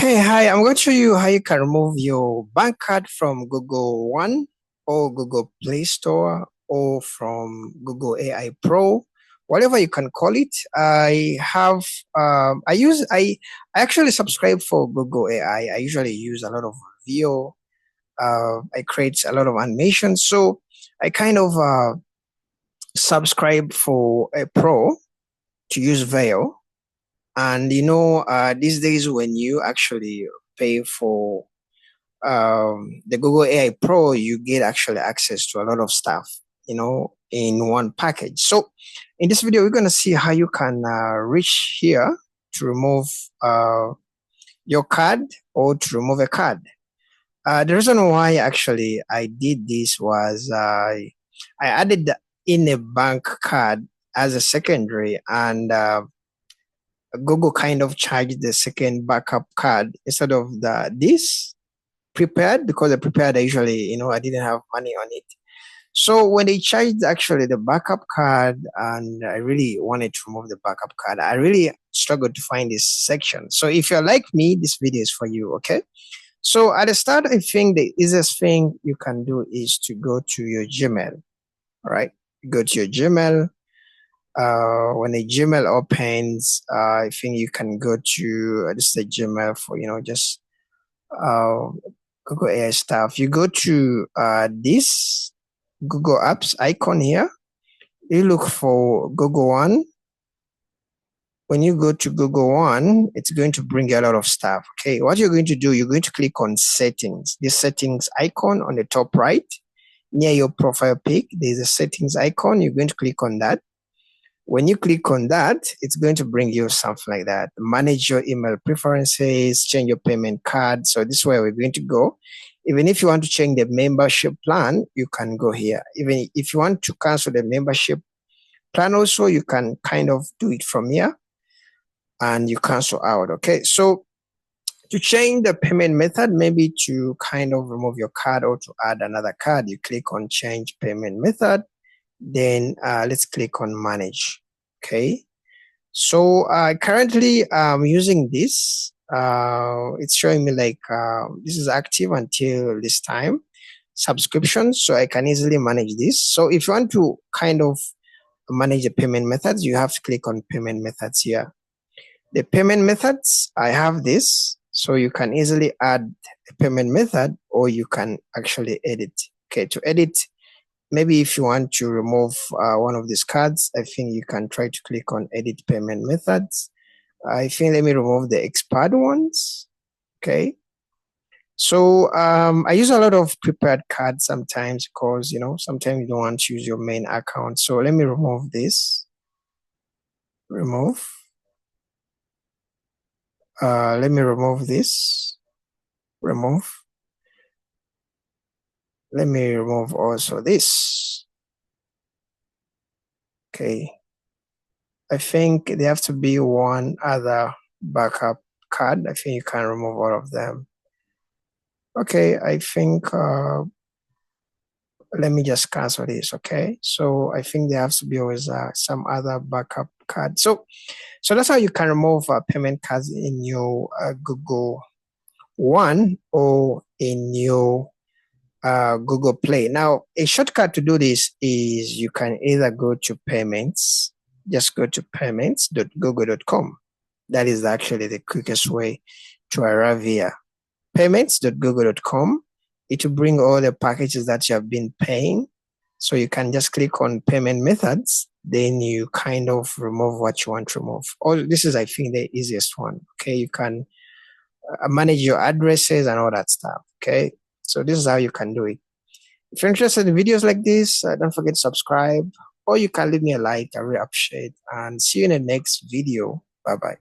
Hey, hi, I'm going to show you how you can remove your bank card from Google One or Google Play Store or from Google AI Pro, whatever you can call it. I have, I actually subscribe for Google AI. I usually use a lot of video. I create a lot of animation. So I kind of subscribe for a Pro to use Veil. And these days when you actually pay for the Google AI Pro, you get actually access to a lot of stuff, in one package. So in this video, we're going to see how you can reach here to remove your card or to remove a card. The reason why actually I did this was I added in a bank card as a secondary, and Google kind of charged the second backup card instead of this prepared, because the prepared usually, I didn't have money on it. So when they charged actually the backup card, and I really wanted to remove the backup card, I really struggled to find this section. So if you're like me, this video is for you, okay? So at the start, I think the easiest thing you can do is to go to your Gmail, all right? Go to your Gmail. When a Gmail opens, I think you can go to this is the Gmail for just Google AI stuff. You go to this Google Apps icon here. You look for Google One. When you go to Google One, it's going to bring you a lot of stuff. Okay, what you're going to do, you're going to click on Settings. This Settings icon on the top right, near your profile pic, there's a Settings icon. You're going to click on that. When you click on that, it's going to bring you something like that. Manage your email preferences, change your payment card. So this is where we're going to go. Even if you want to change the membership plan, you can go here. Even if you want to cancel the membership plan also, you can kind of do it from here and you cancel out. Okay, so to change the payment method, maybe to kind of remove your card or to add another card, you click on change payment method. Then let's click on manage. Okay, so currently I'm using this. It's showing me like this is active until this time subscription, so I can easily manage this. So if you want to kind of manage the payment methods, you have to click on payment methods here. The payment methods, I have this, so you can easily add a payment method or you can actually edit. Okay, to edit, maybe if you want to remove one of these cards, I think you can try to click on edit payment methods. I think let me remove the expired ones. Okay. So I use a lot of prepared cards sometimes because, sometimes you don't want to use your main account. So let me remove this. Remove. Let me remove this. Remove. Let me remove also this. Okay. I think there have to be one other backup card. I think you can remove all of them. Okay, I think let me just cancel this. Okay, so I think there has to be always some other backup card. So that's how you can remove payment cards in your Google One or in your Google Play. Now, a shortcut to do this is you can either go to payments, just go to payments.google.com. That is actually the quickest way to arrive here. Payments.google.com. It will bring all the packages that you have been paying. So you can just click on payment methods. Then you kind of remove what you want to remove. This is, I think, the easiest one. Okay, you can manage your addresses and all that stuff. Okay, so this is how you can do it. If you're interested in videos like this, don't forget to subscribe, or you can leave me a like. I really appreciate it. And see you in the next video. Bye-bye.